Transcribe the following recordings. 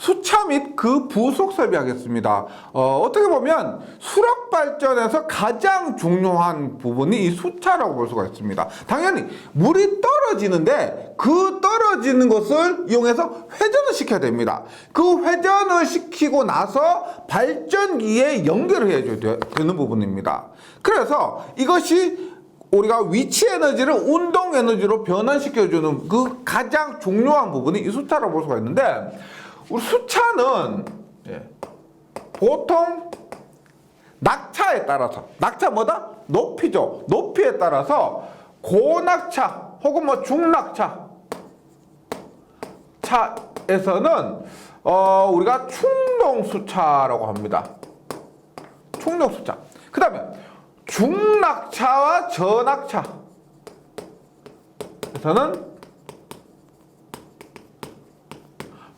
수차 및 그 부속 설비 하겠습니다. 어떻게 보면 수력 발전에서 가장 중요한 부분이 이 수차라고 볼 수가 있습니다. 당연히 물이 떨어지는데 그 떨어지는 것을 이용해서 회전을 시켜야 됩니다. 그 회전을 시키고 나서 발전기에 연결을 해줘야 되는 부분입니다. 그래서 이것이 우리가 위치 에너지를 운동 에너지로 변환시켜주는 그 가장 중요한 부분이 이 수차라고 볼 수가 있는데, 우리 수차는 보통 낙차에 따라서, 낙차 뭐다? 높이죠. 높이에 따라서 고낙차 혹은 뭐 중낙차 차에서는 우리가 충동수차라고 합니다. 충동수차. 그 다음에 중낙차와 저낙차에서는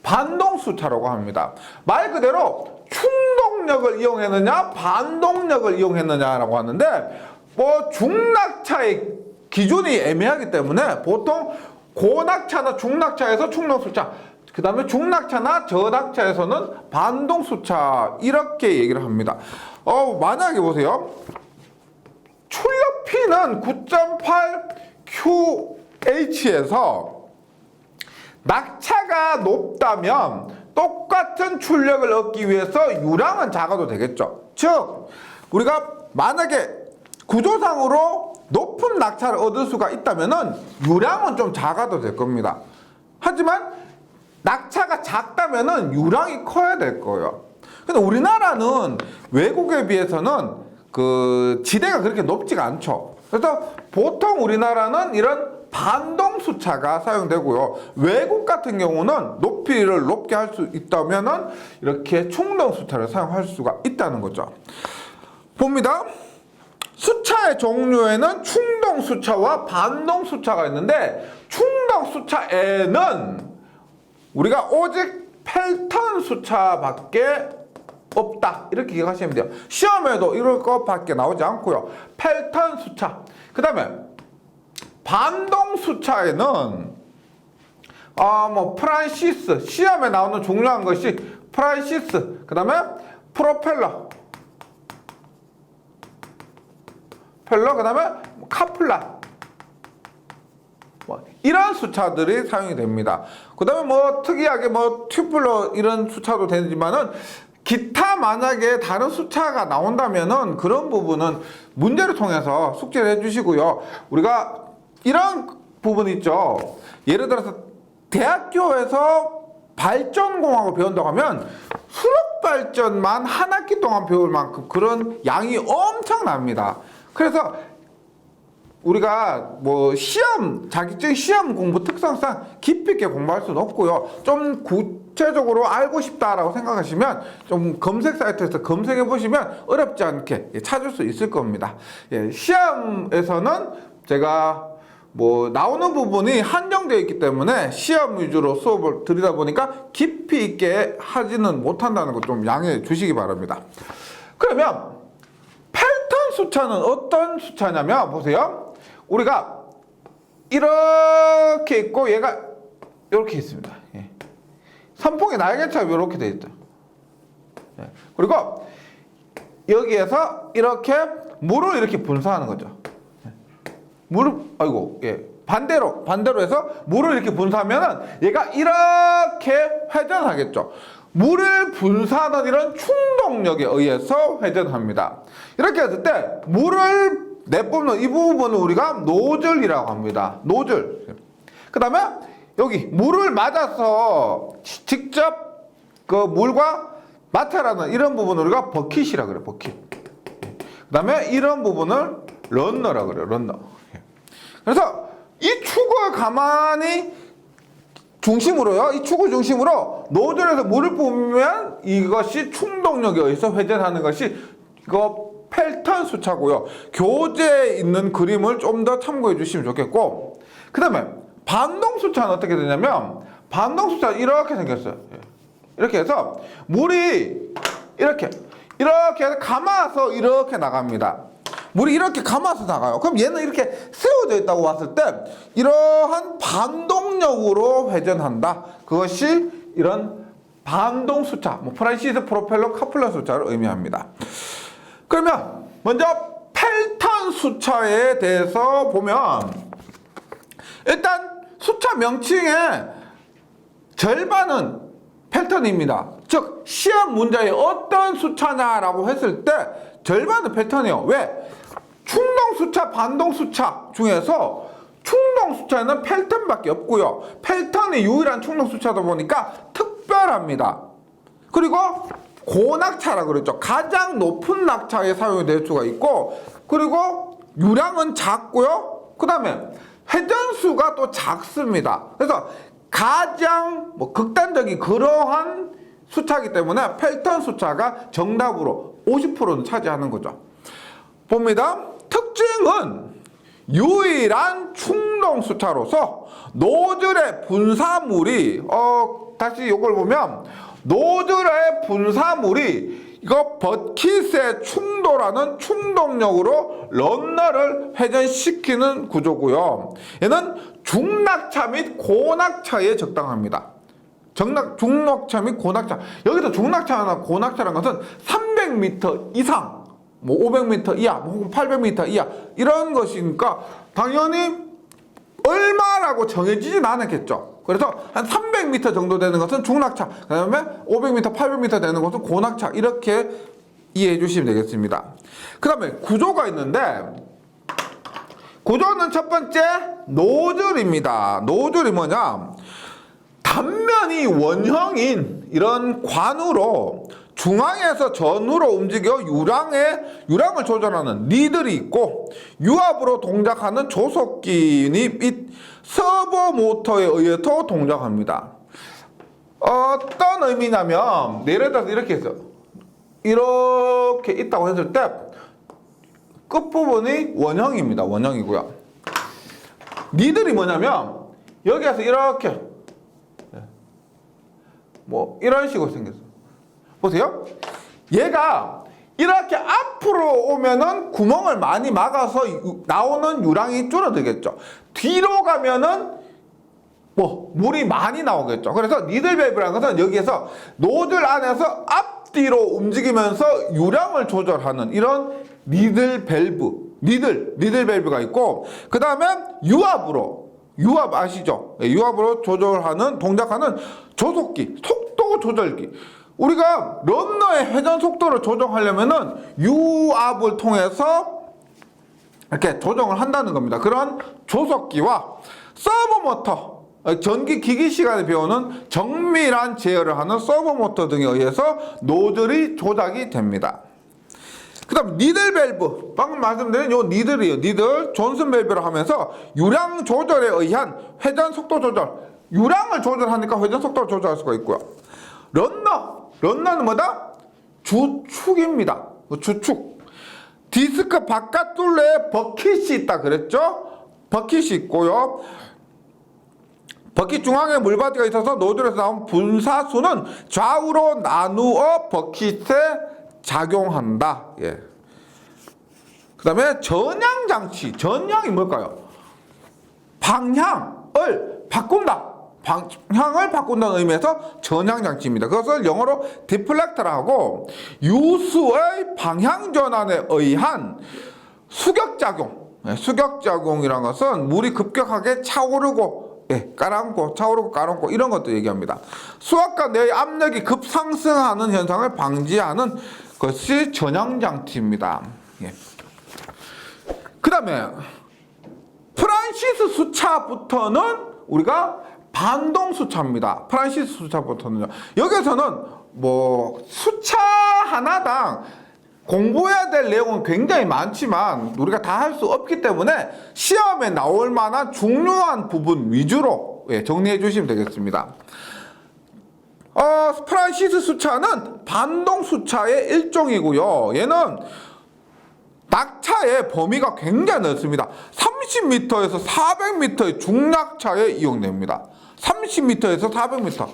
반동수차라고 합니다. 말 그대로 충동력을 이용했느냐 반동력을 이용했느냐라고 하는데, 뭐 중낙차의 기준이 애매하기 때문에 보통 고낙차나 중낙차에서 충동수차, 그 다음에 중낙차나 저낙차에서는 반동수차, 이렇게 얘기를 합니다. 만약에 보세요. 출력 P는 9.8 QH에서 낙차가 높다면 똑같은 출력을 얻기 위해서 유량은 작아도 되겠죠. 즉 우리가 만약에 구조상으로 높은 낙차를 얻을 수가 있다면 유량은 좀 작아도 될 겁니다. 하지만 낙차가 작다면 유량이 커야 될 거예요. 근데 우리나라는 외국에 비해서는 그 지대가 그렇게 높지가 않죠. 그래서 보통 우리나라는 이런 반동수차가 사용되고요. 외국 같은 경우는 높이를 높게 할 수 있다면은 이렇게 충동수차를 사용할 수가 있다는 거죠. 봅니다. 수차의 종류에는 충동수차와 반동수차가 있는데, 충동수차에는 우리가 오직 펠턴 수차밖에 없다, 이렇게 기억하시면 돼요. 시험에도 이럴 것밖에 나오지 않고요. 펠턴 수차. 그 다음에 반동 수차에는 뭐 프란시스, 시험에 나오는 중요한 것이 프란시스, 그 다음에 프로펠러, 그 다음에 카플라, 뭐 이런 수차들이 사용이 됩니다. 그 다음에 뭐 특이하게 뭐 튜플러 이런 수차도 되지만은, 기타 만약에 다른 수차가 나온다면은 그런 부분은 문제를 통해서 숙제를 해주시고요. 우리가 이런 부분 있죠. 예를 들어서 대학교에서 발전공학을 배운다고 하면 수력 발전만 한 학기 동안 배울 만큼 그런 양이 엄청납니다. 그래서 우리가 뭐 시험, 자격증 시험 공부 특성상 깊이 있게 공부할 수는 없고요. 좀 구체적으로 알고 싶다라고 생각하시면 좀 검색 사이트에서 검색해 보시면 어렵지 않게 찾을 수 있을 겁니다. 시험에서는 제가 뭐 나오는 부분이 한정되어 있기 때문에 시험 위주로 수업을 드리다 보니까 깊이 있게 하지는 못한다는 거 좀 양해해 주시기 바랍니다. 그러면 펠턴 수차는 어떤 수차냐면, 보세요. 우리가 이렇게 있고 얘가 이렇게 있습니다. 선풍기 날개처럼 이렇게 되어 있죠. 그리고 여기에서 이렇게 물을 이렇게 분사하는 거죠. 반대로 해서 물을 이렇게 분사하면은 얘가 이렇게 회전하겠죠. 물을 분사하는 이런 충동력에 의해서 회전합니다. 이렇게 했을 때 물을 내뿜는 이 부분을 우리가 노즐이라고 합니다. 노즐. 그 다음에 여기 물을 맞아서 직접 그 물과 마찰하는 이런 부분을 우리가 버킷이라고 그래요. 버킷. 그 다음에 이런 부분을 런너라고 그래요. 런너. 그래서 이 축을 가만히 중심으로요. 이 축을 중심으로 노즐에서 물을 뿜으면 이것이 충동력에 의해서 회전하는 것이 이거 펠턴 수차고요. 교재에 있는 그림을 좀 더 참고해 주시면 좋겠고, 그 다음에 반동 수차는 어떻게 되냐면, 반동 수차는 이렇게 생겼어요. 이렇게 해서 물이 이렇게 해서 감아서 이렇게 나갑니다. 물이 이렇게 감아서 나가요. 그럼 얘는 이렇게 세워져 있다고 봤을 때 이러한 반동력으로 회전한다. 그것이 이런 반동 수차, 프란시스 프로펠러 카플러 수차를 의미합니다. 그러면 먼저 펠턴 수차에 대해서 보면 일단 수차 명칭의 절반은 펠턴입니다. 즉 시험 문제에 어떤 수차냐라고 했을 때 절반은 펠턴이에요. 왜? 충동 수차, 반동 수차 중에서 충동 수차는 펠턴밖에 없고요. 펠턴이 유일한 충동 수차다 보니까 특별합니다. 그리고 고낙차라고 그랬죠. 가장 높은 낙차에 사용이 될 수가 있고, 그리고 유량은 작고요. 그 다음에 회전수가 또 작습니다. 그래서 가장 극단적인 그러한 수차이기 때문에 펠턴 수차가 정답으로 50%는 차지하는 거죠. 봅니다. 특징은 유일한 충동 수차로서 노즐의 분사물이 다시 이걸 보면 노즐의 분사물이 이거 버킷의 충돌하는 충동력으로 런너를 회전시키는 구조고요. 얘는 중낙차 및 고낙차에 적당합니다. 중낙차 및 고낙차. 여기서 중낙차나 고낙차라는 것은 300m 이상, 500m 이하, 혹은 800m 이하 이런 것이니까 당연히 얼마라고 정해지진 않았겠죠. 그래서 한 300m 정도 되는 것은 중낙차, 그 다음에 500m, 800m 되는 것은 고낙차, 이렇게 이해해 주시면 되겠습니다. 그 다음에 구조가 있는데, 구조는 첫 번째 노즐입니다. 노즐이 뭐냐? 단면이 원형인 이런 관으로 중앙에서 전후로 움직여 유량을 조절하는 니들이 있고, 유압으로 동작하는 조속기 및 서버 모터에 의해서 동작합니다. 어떤 의미냐면, 예를 들어서 이렇게 했어요. 이렇게 있다고 했을 때 끝부분이 원형입니다. 원형이고요. 니들이 뭐냐면 여기에서 이렇게 이런 식으로 생겼어요. 보세요. 얘가 이렇게 앞으로 오면은 구멍을 많이 막아서 나오는 유량이 줄어들겠죠. 뒤로 가면은 물이 많이 나오겠죠. 그래서 니들밸브라는 것은 여기에서 노즐 안에서 앞뒤로 움직이면서 유량을 조절하는 이런 니들밸브가 있고, 그 다음에 유압 아시죠? 유압으로 동작하는 조속기, 속도 조절기. 우리가 런너의 회전 속도를 조정하려면은 유압을 통해서 이렇게 조정을 한다는 겁니다. 그런 조속기와 서버 모터, 전기 기기 시간에 배우는 정밀한 제어를 하는 서버 모터 등에 의해서 노즐이 조작이 됩니다. 그 다음 니들밸브, 방금 말씀드린 요 니들이에요. 니들, 존슨 밸브를 하면서 유량 조절에 의한 회전 속도 조절, 유량을 조절하니까 회전 속도를 조절할 수가 있고요. 런너는 뭐다? 주축입니다. 주축. 디스크 바깥 둘레에 버킷이 있다 그랬죠? 버킷이 있고요. 버킷 중앙에 물바디가 있어서 노즐에서 나온 분사수는 좌우로 나누어 버킷에 작용한다. 예. 그 다음에 전향장치. 전향이 뭘까요? 방향을 바꾼다. 방향을 바꾼다는 의미에서 전향장치입니다. 그것을 영어로 디플렉터라고, 유수의 방향 전환에 의한 수격작용. 수격작용이라는 것은 물이 급격하게 차오르고 차오르고 가라앉고 이런 것도 얘기합니다. 수압과 내의 압력이 급상승하는 현상을 방지하는 것이 전향장치입니다. 그 다음에 프란시스 수차부터는 우리가 반동 수차입니다. 프란시스 수차부터는요. 여기서는 수차 하나당 공부해야 될 내용은 굉장히 많지만 우리가 다 할 수 없기 때문에 시험에 나올 만한 중요한 부분 위주로 정리해 주시면 되겠습니다. 프란시스 수차는 반동 수차의 일종이고요. 얘는 낙차의 범위가 굉장히 넓습니다. 30m에서 400m의 중낙차에 이용됩니다. 30m에서 400m.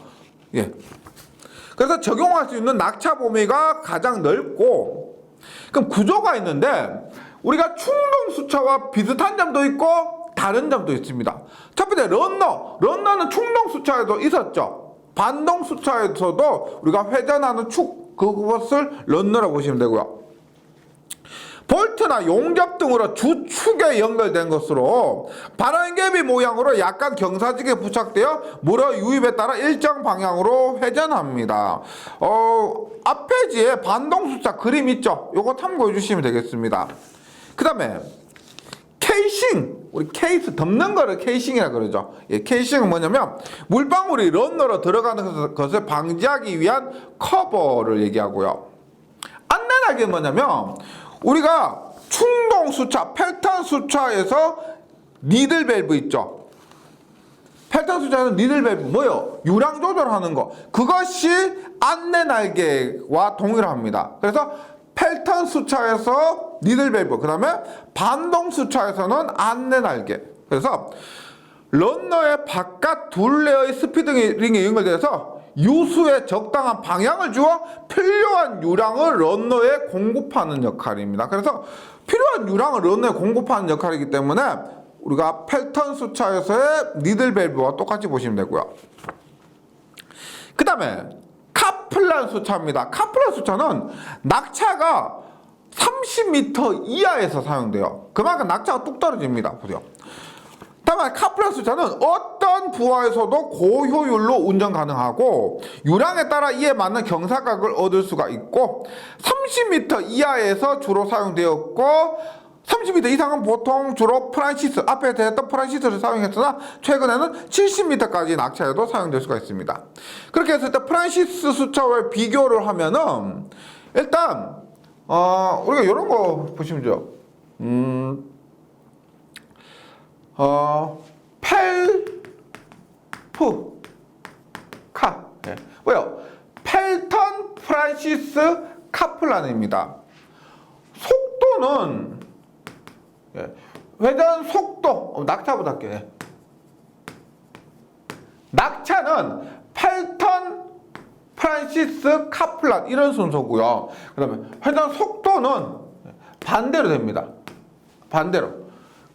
그래서 적용할 수 있는 낙차 범위가 가장 넓고, 그럼 구조가 있는데 우리가 충동 수차와 비슷한 점도 있고 다른 점도 있습니다. 첫 번째 런너는 충동 수차에도 있었죠. 반동 수차에서도 우리가 회전하는 축, 그것을 런너라고 보시면 되고요. 볼트나 용접 등으로 주축에 연결된 것으로 반환개비 모양으로 약간 경사지게 부착되어 물의 유입에 따라 일정 방향으로 회전합니다. 앞 페이지에 반동수차 그림 있죠? 요거 참고해 주시면 되겠습니다. 그 다음에 케이싱, 우리 케이스 덮는 거를 케이싱이라 그러죠. 예, 케이싱은 뭐냐면 물방울이 런너로 들어가는 것을 방지하기 위한 커버를 얘기하고요. 안내날개는 뭐냐면 우리가 충동 수차, 펠턴 수차에서 니들 밸브 있죠. 펠턴 수차에서 니들 밸브 뭐요? 유량 조절하는 거. 그것이 안내 날개와 동일합니다. 그래서 펠턴 수차에서 니들 밸브, 그 다음에 반동 수차에서는 안내 날개. 그래서 런너의 바깥 둘레의 스피드링에 연결돼서 유수에 적당한 방향을 주어 필요한 유량을 런너에 공급하는 역할입니다. 그래서 필요한 유량을 런너에 공급하는 역할이기 때문에 우리가 펠턴 수차에서의 니들 밸브와 똑같이 보시면 되고요. 그 다음에 카플란 수차입니다. 카플란 수차는 낙차가 30m 이하에서 사용돼요. 그만큼 낙차가 뚝 떨어집니다. 보세요. 다만 카플란 수차는 어떤 부하에서도 고효율로 운전 가능하고 유량에 따라 이에 맞는 경사각을 얻을 수가 있고 30m 이하에서 주로 사용되었고 30m 이상은 보통 주로 프란시스, 앞에 대했던 프란시스를 사용했으나 최근에는 70m까지 낙차에도 사용될 수가 있습니다. 그렇게 했을 때 프란시스 수차와 비교를 하면은 일단 우리가 이런 거 보시면 돼요. 펠프카. 예. 뭐요? 펠턴 프란시스 카플란입니다. 속도는 예. 회전 속도 낙차보다 할게요. 예. 낙차는 펠턴 프란시스 카플란 이런 순서고요. 그 다음에 회전 속도는 반대로 됩니다. 반대로.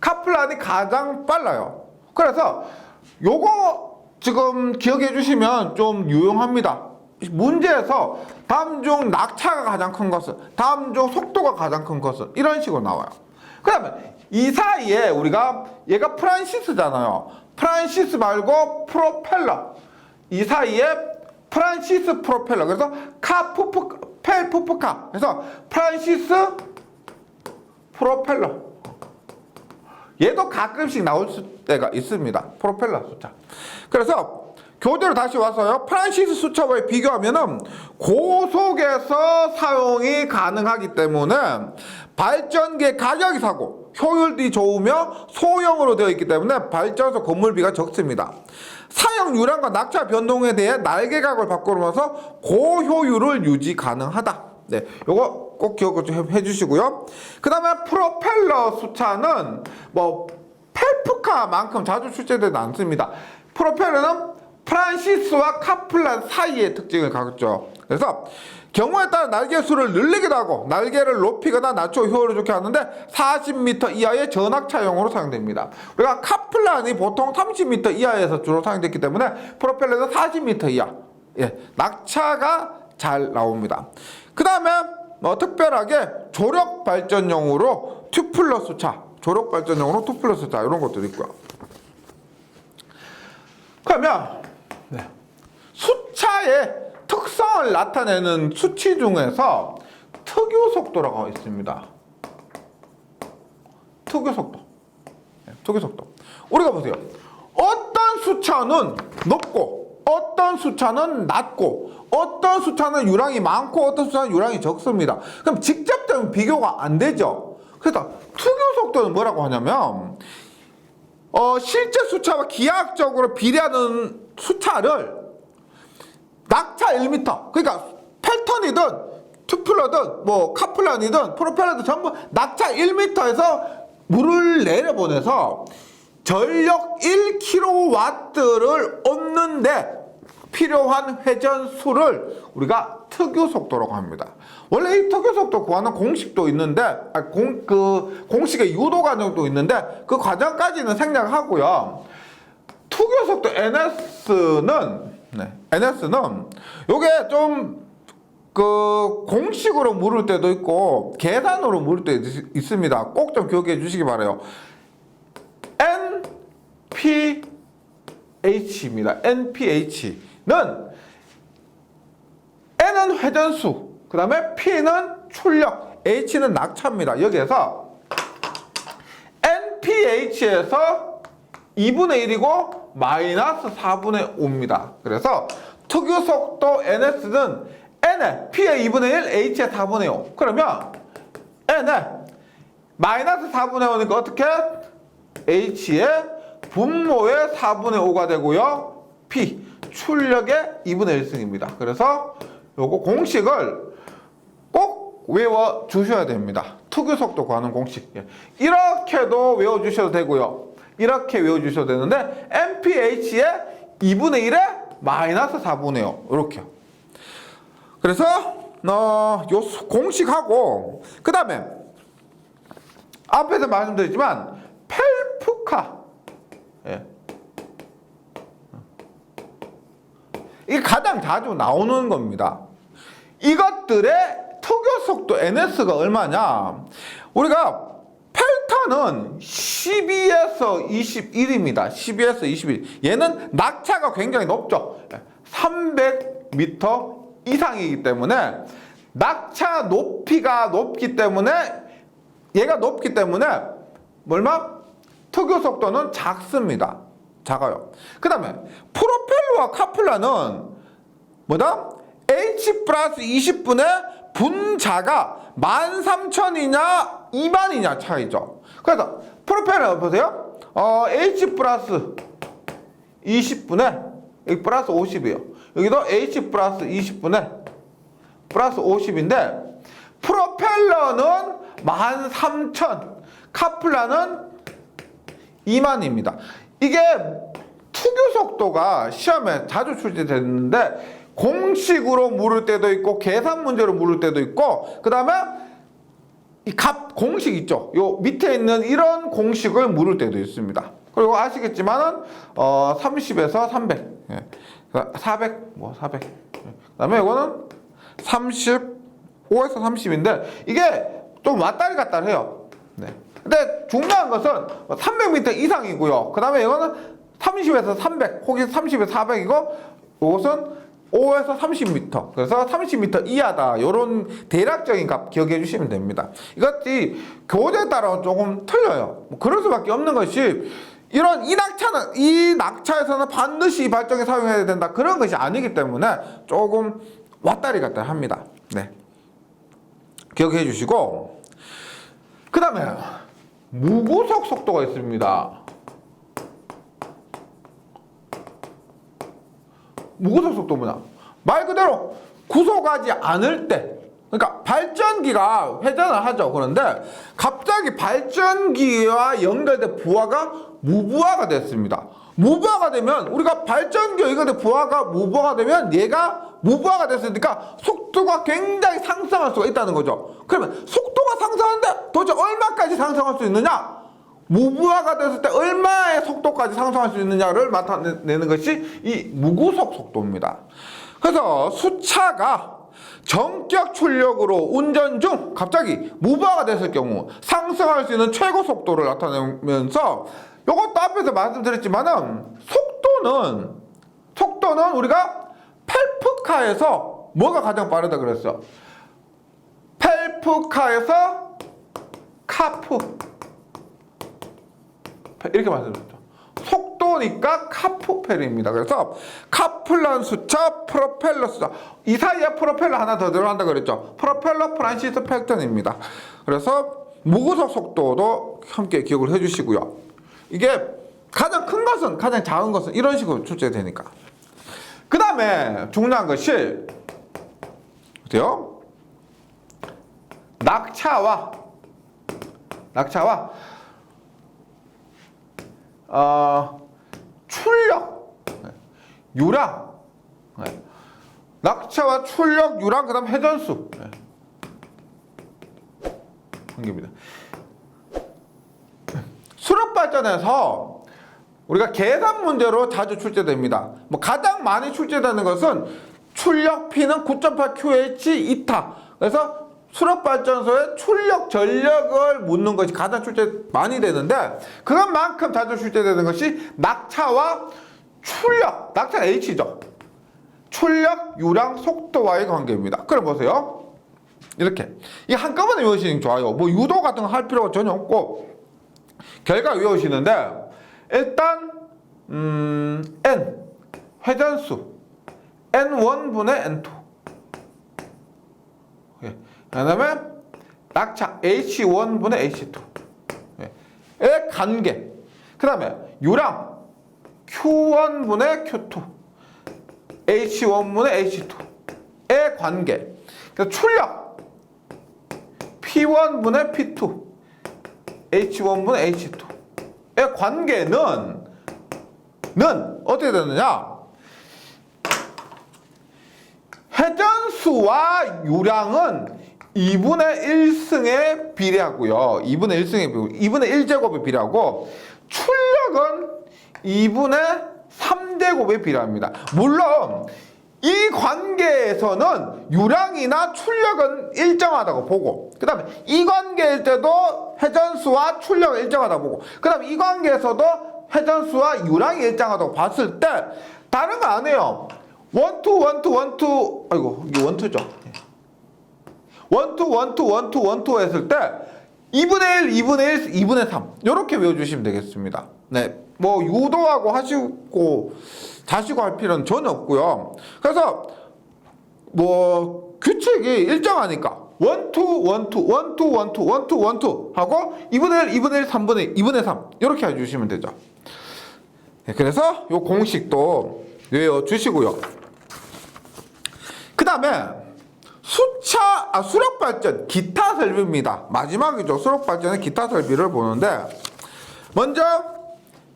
카플란이 가장 빨라요. 그래서 요거 지금 기억해 주시면 좀 유용합니다. 문제에서 다음 중 낙차가 가장 큰 것은, 다음 중 속도가 가장 큰 것은 이런 식으로 나와요. 그 다음에 이 사이에 우리가 얘가 프란시스잖아요. 프란시스 말고 프로펠러. 이 사이에 프란시스 프로펠러. 그래서 펠프카. 그래서 프란시스 프로펠러. 얘도 가끔씩 나올 때가 있습니다. 프로펠러 수차. 그래서 교재로 다시 와서요. 프란시스 수차와 비교하면은 고속에서 사용이 가능하기 때문에 발전기의 가격이 싸고 효율이 좋으며 소형으로 되어 있기 때문에 발전소 건물비가 적습니다. 사용 유량과 낙차 변동에 대해 날개각을 바꾸면서 고효율을 유지 가능하다. 네, 요거 꼭 기억을 좀 해주시고요. 그 다음에 프로펠러 수차는 뭐 펠프카만큼 자주 출제되지 않습니다. 프로펠러는 프란시스와 카플란 사이의 특징을 갖죠. 그래서 경우에 따라 날개 수를 늘리기도 하고 날개를 높이거나 낮춰 효율을 좋게 하는데 40m 이하의 전악차용으로 사용됩니다. 우리가 카플란이 보통 30m 이하에서 주로 사용됐기 때문에 프로펠러는 40m 이하. 예, 낙차가 잘 나옵니다. 그 다음에 특별하게 조력 발전용으로 튜플러 수차, 조력 발전용으로 튜플러 수차 이런 것도 있고요. 그러면 수차의 특성을 나타내는 수치 중에서 특유 속도라고 있습니다. 특유 속도. 특유 속도. 우리가 보세요. 어떤 수차는 높고 어떤 수차는 낮고 어떤 수차는 유량이 많고 어떤 수차는 유량이 적습니다. 그럼 직접적인 비교가 안 되죠. 그래서 특유 속도는 뭐라고 하냐면 실제 수차와 기하학적으로 비례하는 수차를 낙차 1m, 그러니까 펠턴이든 튜플러든 뭐 카플란이든 프로펠러든 전부 낙차 1m에서 물을 내려보내서 전력 1kW를 얻는데 필요한 회전수를 우리가 특유 속도라고 합니다. 원래 이 특유 속도 구하는 공식도 있는데 그 공식의 유도 과정도 있는데 그 과정까지는 생략하고요. 특유 속도 NS는 네. NS는 요게 좀 그 공식으로 물을 때도 있고 계산으로 물을 때도 있습니다. 꼭 좀 기억해 주시기 바라요. NPH입니다. NPH는 N은 회전수, 그 다음에 P는 출력, H는 낙차입니다. 여기에서 NPH에서 2분의 1이고 마이너스 4분의 5입니다. 그래서 특유 속도 NS는 N에 P의 2분의 1, H의 4분의 5. 그러면 N에 마이너스 4분의 5니까 어떻게? H의 분모의 4분의 5가 되고요. P, 출력의 2분의 1승입니다. 그래서 요거 공식을 꼭 외워주셔야 됩니다. 특유 속도 구하는 공식. 이렇게도 외워주셔도 되고요. 이렇게 외워주셔도 되는데 NPH의 2분의 1에 마이너스 4분의 5 이렇게요. 그래서 요 공식하고 그 다음에 앞에서 말씀드렸지만 펠프카, 예. 이게 가장 자주 나오는 겁니다. 이것들의 특유 속도 NS가 얼마냐? 우리가 펠타는 12에서 21입니다. 12에서 21. 얘는 낙차가 굉장히 높죠. 300m 이상이기 때문에 낙차 높이가 높기 때문에 얘가 높기 때문에 얼마? 특유 속도는 작습니다. 작아요. 그 다음에 프로펠러와 카플라는 뭐다? H 플러스 20분의 분자가 13,000이냐 20,000이냐 차이죠. 그래서 프로펠러 보세요. H 플러스 20분의 여기 플러스 50이에요. 여기도 H 플러스 20분의 플러스 50인데 프로펠러는 13,000, 카플라는 20,000입니다. 이게 특유 속도가 시험에 자주 출제됐는데 공식으로 물을 때도 있고 계산 문제로 물을 때도 있고 그 다음에 이 값 공식 있죠. 요 밑에 있는 이런 공식을 물을 때도 있습니다. 그리고 아시겠지만은 30에서 300, 예. 400, 400. 그 다음에 이거는 35에서 30인데 이게 좀 왔다리 갔다리 해요. 네. 근데 중요한 것은 300m 이상이고요. 그 다음에 이거는 30에서 300, 혹은 30에서 400이고 이것은 5에서 30m. 그래서 30m 이하다. 이런 대략적인 값 기억해 주시면 됩니다. 이것이 교재에 따라 조금 틀려요. 그럴 수밖에 없는 것이 이런 이 낙차에서는 반드시 이 발정에 사용해야 된다. 그런 것이 아니기 때문에 조금 왔다리 갔다리 합니다. 네. 기억해 주시고 그 다음에 무구속 속도가 있습니다. 무구속 속도 뭐냐? 말 그대로 구속하지 않을 때 그러니까 발전기가 회전을 하죠. 그런데 갑자기 발전기와 연결된 부하가 무부하가 됐습니다. 무부하가 되면 우리가 발전기와 연결된 부하가 무부하가 되면 얘가 무부하가 됐으니까 속도가 굉장히 상승할 수가 있다는 거죠. 그러면 속도가 상승하는데 도대체 얼마까지 상승할 수 있느냐? 무부하가 됐을 때 얼마의 속도까지 상승할 수 있느냐를 나타내는 것이 이 무구속 속도입니다. 그래서 수차가 전격 출력으로 운전 중 갑자기 무부하가 됐을 경우 상승할 수 있는 최고 속도를 나타내면서 이것도 앞에서 말씀드렸지만은 속도는 우리가 펠프카에서 뭐가 가장 빠르다 그랬어? 펠프카에서 카프 이렇게 말씀드렸죠. 속도니까 카프펠입니다. 그래서 카플란 수차, 프로펠러 수차 이 사이에 프로펠러 하나 더 들어간다 그랬죠. 프로펠러 프란시스 펠턴입니다. 그래서 무구속 속도도 함께 기억을 해주시고요. 이게 가장 큰 것은 가장 작은 것은 이런 식으로 출제되니까. 그 다음에 중요한 것이 어때요? 낙차와 출력, 유랑, 낙차와 출력, 유랑, 그 다음 회전수 관계입니다. 수력발전에서 우리가 계산 문제로 자주 출제됩니다. 뭐 가장 많이 출제되는 것은 출력 P는 9.8 QH2타. 그래서 수력발전소의 출력 전력을 묻는 것이 가장 출제 많이 되는데, 그것만큼 자주 출제되는 것이 낙차와 출력, 낙차는 H죠. 출력, 유량, 속도와의 관계입니다. 그럼 보세요. 이렇게. 이 한꺼번에 외우시는 게 좋아요. 뭐 유도 같은 거 할 필요가 전혀 없고, 결과 외우시는데, 일단 N 회전수 N1분의 N2, 그 다음에 낙차 H1분의 H2의 관계, 그 다음에 유량 Q1분의 Q2, H1분의 H2의 관계, 출력 P1분의 P2, H1분의 H2의 관계는 어떻게 되느냐? 회전수와 유량은 2분의 1승에 비례하고요. 2분의 1승에 비례하고 2분의 1제곱에 비례하고, 출력은 2분의 3제곱에 비례합니다. 물론 이 관계에서는 유량이나 출력은 일정하다고 보고, 그 다음에 이 관계일 때도 회전수와 출력은 일정하다고 보고, 그 다음에 이 관계에서도 회전수와 유량이 일정하다고 봤을 때 다른 거 안 해요. 아이고 이게 원투죠. 원투 했을 때 2분의 1, 2분의 1, 2분의 3 이렇게 외워주시면 되겠습니다. 네, 뭐 유도하고 하시고 자시고 할 필요는 전혀 없고요. 그래서 뭐 규칙이 일정하니까 원투 하고 2분의 1, 2분의 1, 3분의 2분의 3 이렇게 해주시면 되죠. 네, 그래서 요 공식도 외워주시고요. 그 다음에 수력발전 기타 설비입니다. 마지막이죠. 수력발전의 기타 설비를 보는데, 먼저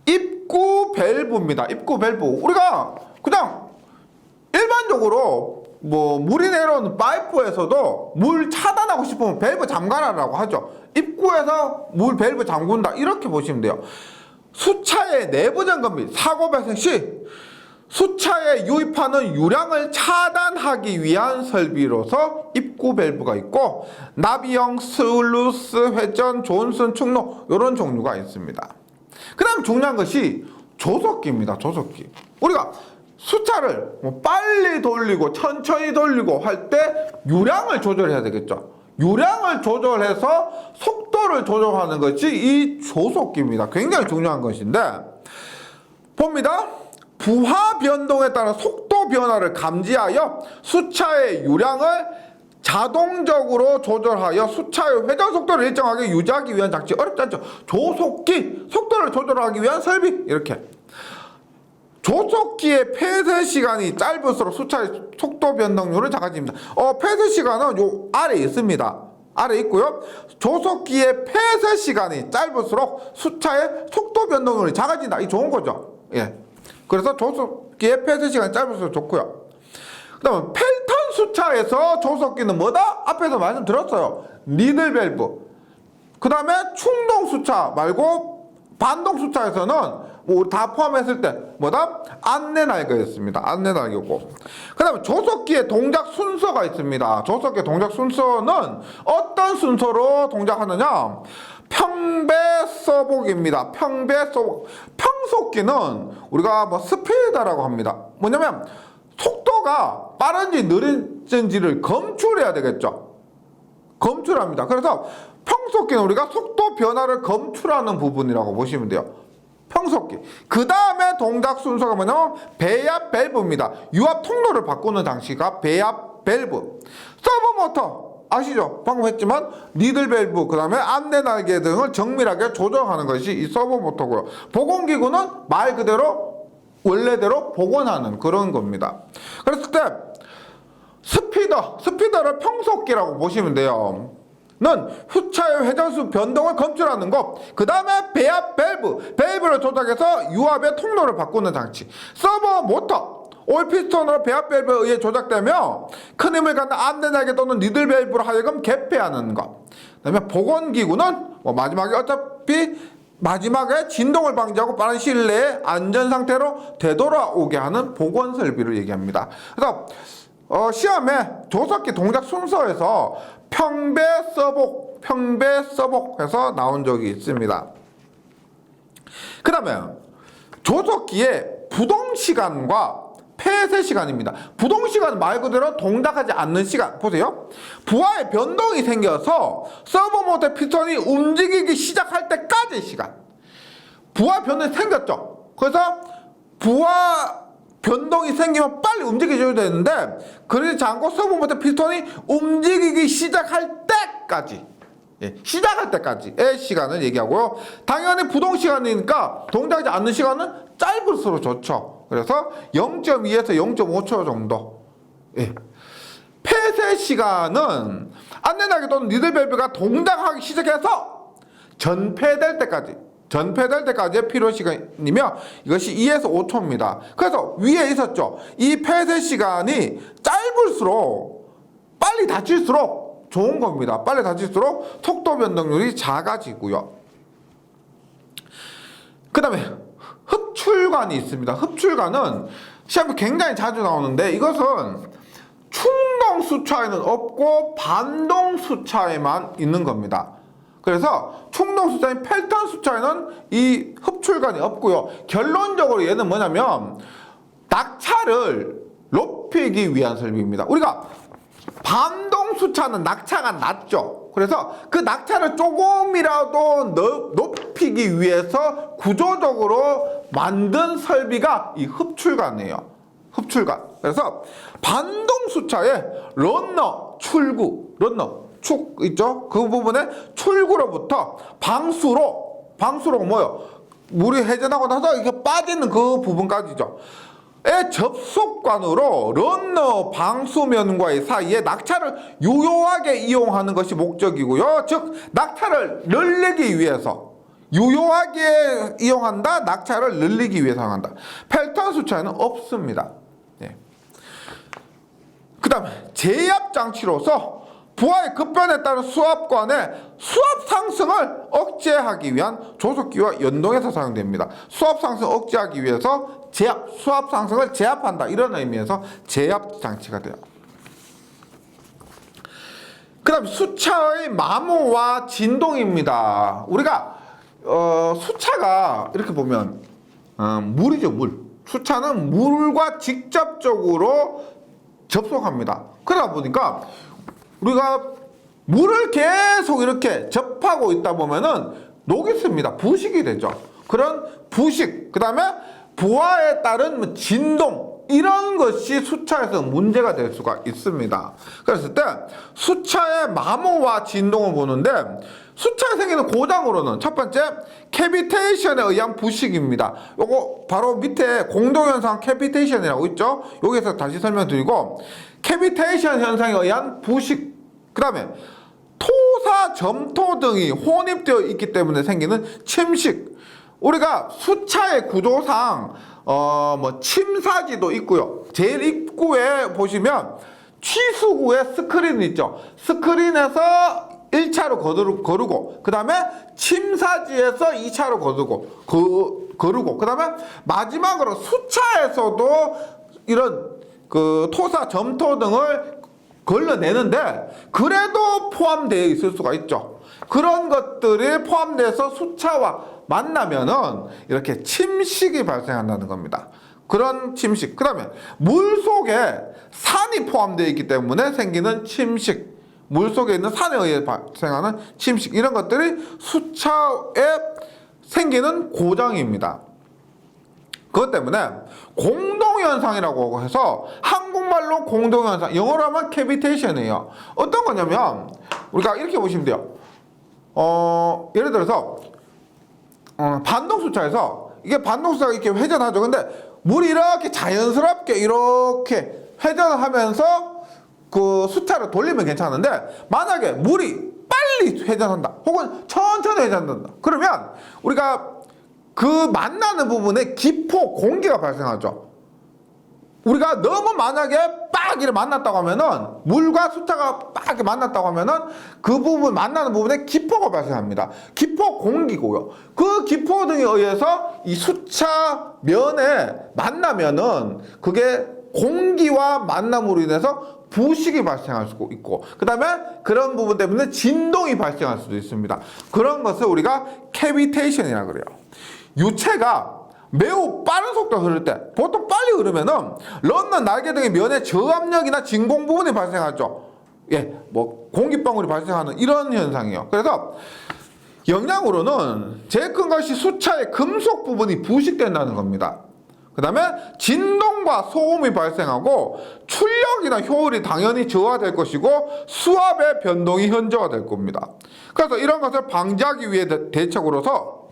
입구 밸브입니다. 입구 밸브. 우리가 그냥 일반적으로 뭐 물이 내려오는 파이프에서도 물 차단하고 싶으면 밸브 잠가라라고 하죠. 입구에서 물 밸브 잠근다 이렇게 보시면 돼요. 수차의 내부 점검 및 사고 발생 시 수차에 유입하는 유량을 차단하기 위한 설비로서 입구 밸브가 있고, 나비형, 슬루스, 회전, 존슨, 충로 이런 종류가 있습니다. 그 다음 중요한 것이 조속기입니다. 조속기. 우리가 수차를 뭐 빨리 돌리고 천천히 돌리고 할 때 유량을 조절해야 되겠죠. 유량을 조절해서 속도를 조절하는 것이 이 조속기입니다. 굉장히 중요한 것인데, 봅니다. 부하 변동에 따라 속도 변화를 감지하여 수차의 유량을 자동적으로 조절하여 수차의 회전 속도를 일정하게 유지하기 위한 장치. 어렵지 않죠? 조속기, 속도를 조절하기 위한 설비. 이렇게. 조속기의 폐쇄 시간이 짧을수록 수차의 속도 변동률은 작아집니다. 폐쇄 시간은 요 아래에 있습니다. 아래에 있고요. 조속기의 폐쇄 시간이 짧을수록 수차의 속도 변동률이 작아진다. 이 좋은 거죠. 예. 그래서 조속기의 폐쇄 시간이 짧을수록 좋고요. 그 다음에 펠턴 수차에서 조속기는 뭐다? 앞에서 말씀드렸어요. 니들 밸브. 그 다음에 충동 수차 말고 반동 수차에서는 뭐 다 포함했을 때 뭐다? 안내 날개였습니다. 안내 날개고. 그 다음에 조속기의 동작 순서가 있습니다. 조속기의 동작 순서는 어떤 순서로 동작하느냐? 평배 서복입니다. 평배 서복. 평속기는 우리가 뭐 스피드라고 합니다. 뭐냐면 속도가 빠른지 느린지를 검출해야 되겠죠. 검출합니다. 그래서 평속기는 우리가 속도 변화를 검출하는 부분이라고 보시면 돼요. 평속기. 그 다음에 동작 순서가 뭐냐면 배압 밸브입니다. 유압 통로를 바꾸는 장치가 배압 밸브. 서브 모터 아시죠? 방금 했지만 니들 밸브, 그 다음에 안내 날개 등을 정밀하게 조정하는 것이 이 서브 모터고요. 복원기구는 말 그대로 원래대로 복원하는 그런 겁니다. 그랬을 때 스피더를 평속기라고 보시면 돼요. 는 수차의 회전수 변동을 검출하는 것. 그 다음에 배압 밸브를 조작해서 유압의 통로를 바꾸는 장치. 서버 모터, 오일 피스톤으로 배압 밸브에 의해 조작되며 큰 힘을 갖는 안내 날개 또는 니들 밸브로 하여금 개폐하는 것. 그 다음에 복원기구는 뭐 마지막에 어차피 마지막에 진동을 방지하고 빠른 시일 내에 안전 상태로 되돌아오게 하는 복원 설비를 얘기합니다. 그래서 시험에 조석기 동작 순서에서 평배 서복 해서 나온 적이 있습니다. 그 다음에 조석기의 부동시간과 폐쇄시간입니다. 부동시간은 말 그대로 동작하지 않는 시간. 보세요. 부하의 변동이 생겨서 서버 모드 피스톤이 움직이기 시작할 때까지의 시간. 부하 변동이 생겼죠. 그래서 부하 변동이 생기면 빨리 움직여줘야 되는데 그러지 않고 서버 모드 피스톤이 움직이기 시작할 때까지, 시작할 때까지의 시간을 얘기하고요. 당연히 부동시간이니까 동작하지 않는 시간은 짧을수록 좋죠. 그래서 0.2에서 0.5초 정도. 폐쇄 시간은 안내나기 또는 니들벨브가 동작하기 시작해서 전폐될 때까지의 필요 시간이며 이것이 2에서 5초입니다. 그래서 위에 있었죠. 이 폐쇄 시간이 짧을수록 빨리 닫힐수록 좋은 겁니다. 빨리 닫힐수록 속도 변동률이 작아지고요. 그 다음에 흡출관이 있습니다. 흡출관은 시험에 굉장히 자주 나오는데 이것은 충동 수차에는 없고 반동 수차에만 있는 겁니다. 그래서 충동 수차인 펠턴 수차에는 이 흡출관이 없고요. 결론적으로 얘는 뭐냐면 낙차를 높이기 위한 설비입니다. 우리가 반동 수차는 낙차가 낮죠. 그래서 그 낙차를 조금이라도 높이기 위해서 구조적으로 만든 설비가 이 흡출관이에요. 흡출관. 그래서 반동 수차에 러너 축 있죠? 그 부분에 출구로부터 방수로 뭐요? 물이 회전하고 나서 이렇게 빠지는 그 부분까지죠. 의 접속관으로 러너 방수면과의 사이에 낙차를 유효하게 이용하는 것이 목적이고요. 즉 낙차를 늘리기 위해서 유효하게 이용한다. 낙차를 늘리기 위해서 이용한다. 펠턴 수차에는 없습니다. 그 다음에 제압 장치로서 부하의 급변에 따른 수압관의 수압 상승을 억제하기 위한 조속기와 연동해서 사용됩니다. 수압 상승을 억제하기 위해서 수압 상승을 제압한다. 이런 의미에서 제압 장치가 돼요. 그 다음 수차의 마모와 진동입니다. 우리가 수차가 이렇게 보면 물이죠. 물. 수차는 물과 직접적으로 접속합니다. 그러다 보니까 우리가 물을 계속 이렇게 접하고 있다 보면은 녹이 씁니다. 부식이 되죠. 그런 부식, 그 다음에 부하에 따른 진동, 이런 것이 수차에서 문제가 될 수가 있습니다. 그랬을 때 수차의 마모와 진동을 보는데 수차에 생기는 고장으로는 첫 번째 캐비테이션에 의한 부식입니다. 요거 바로 밑에 공동현상 캐비테이션이라고 있죠. 여기서 다시 설명드리고 캐비테이션 현상에 의한 부식, 그 다음에 토사, 점토 등이 혼입되어 있기 때문에 생기는 침식. 우리가 수차의 구조상 침사지도 있고요. 제일 입구에 보시면 취수구에 스크린 있죠. 스크린에서 1차로 거르고 그 다음에 침사지에서 2차로 거르고 그 다음에 마지막으로 수차에서도 이런 그 토사, 점토 등을 걸러내는데 그래도 포함되어 있을 수가 있죠. 그런 것들이 포함돼서 수차와 만나면은 이렇게 침식이 발생한다는 겁니다. 그런 침식. 그 다음에 물 속에 산이 포함되어 있기 때문에 생기는 침식. 물 속에 있는 산에 의해 발생하는 침식. 이런 것들이 수차에 생기는 고장입니다. 그것 때문에 공동현상이라고 해서 한국말로 공동현상, 영어로 하면 캐비테이션이에요. 어떤 거냐면 우리가 이렇게 보시면 돼요. 예를 들어서 반동수차에서 이게 반동수차가 이렇게 회전하죠. 근데 물이 이렇게 자연스럽게 이렇게 회전을 하면서 그 수차를 돌리면 괜찮은데 만약에 물이 빨리 회전한다 혹은 천천히 회전한다 그러면 우리가 그 만나는 부분에 기포, 공기가 발생하죠. 우리가 너무 만약에 빡 이렇게 만났다고 하면은 물과 수차가 빡 이렇게 만났다고 하면은 그 부분 만나는 부분에 기포가 발생합니다. 기포 공기고요. 그 기포 등에 의해서 이 수차 면에 만나면은 그게 공기와 만남으로 인해서 부식이 발생할 수 있고 그 다음에 그런 부분 때문에 진동이 발생할 수도 있습니다. 그런 것을 우리가 캐비테이션이라고 그래요. 유체가 매우 빠른 속도로 흐를 때 보통 빨리 흐르면은 런던 날개 등의 면에 저압력이나 진공 부분이 발생하죠. 예, 뭐 공기방울이 발생하는 이런 현상이에요. 그래서 영향으로는 제일 큰 것이 수차의 금속 부분이 부식된다는 겁니다. 그 다음에 진동과 소음이 발생하고 출력이나 효율이 당연히 저하될 것이고 수압의 변동이 현저화될 겁니다. 그래서 이런 것을 방지하기 위해 대책으로서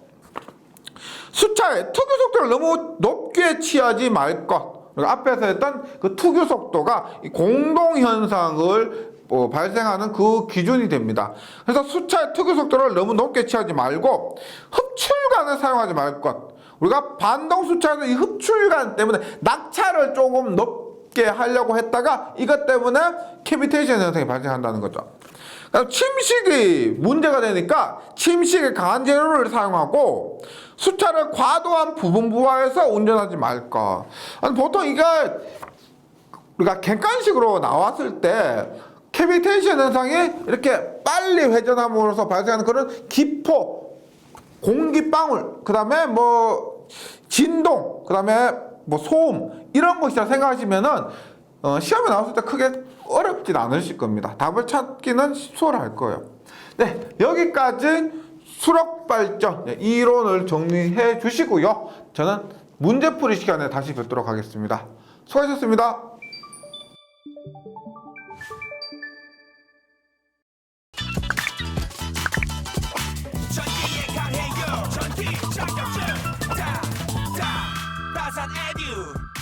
수차의 특유 속도를 너무 높게 취하지 말 것. 앞에서 했던 그 특유 속도가 공동 현상을 발생하는 그 기준이 됩니다. 그래서 수차의 특유 속도를 너무 높게 취하지 말고 흡출관을 사용하지 말 것. 우리가 반동 수차는 이 흡출관 때문에 낙차를 조금 높게 하려고 했다가 이것 때문에 캐비테이션 현상이 발생한다는 거죠. 침식이 문제가 되니까 침식에 강한 재료를 사용하고 수차를 과도한 부분 부하해서 운전하지 말까. 보통 이게 우리가 객관식으로 나왔을 때 캐비테이션 현상이 이렇게 빨리 회전함으로써 발생하는 그런 기포, 공기방울, 그 다음에 뭐 진동, 그 다음에 뭐 소음 이런 것이라 생각하시면은 시험에 나왔을 때 크게 어렵진 않으실 겁니다. 답을 찾기는 수월할 거예요. 네, 여기까지 수력 발전 이론을 정리해 주시고요. 저는 문제풀이 시간에 다시 뵙도록 하겠습니다. 수고하셨습니다. 전기에 강해요 전기 자격증 다산 에듀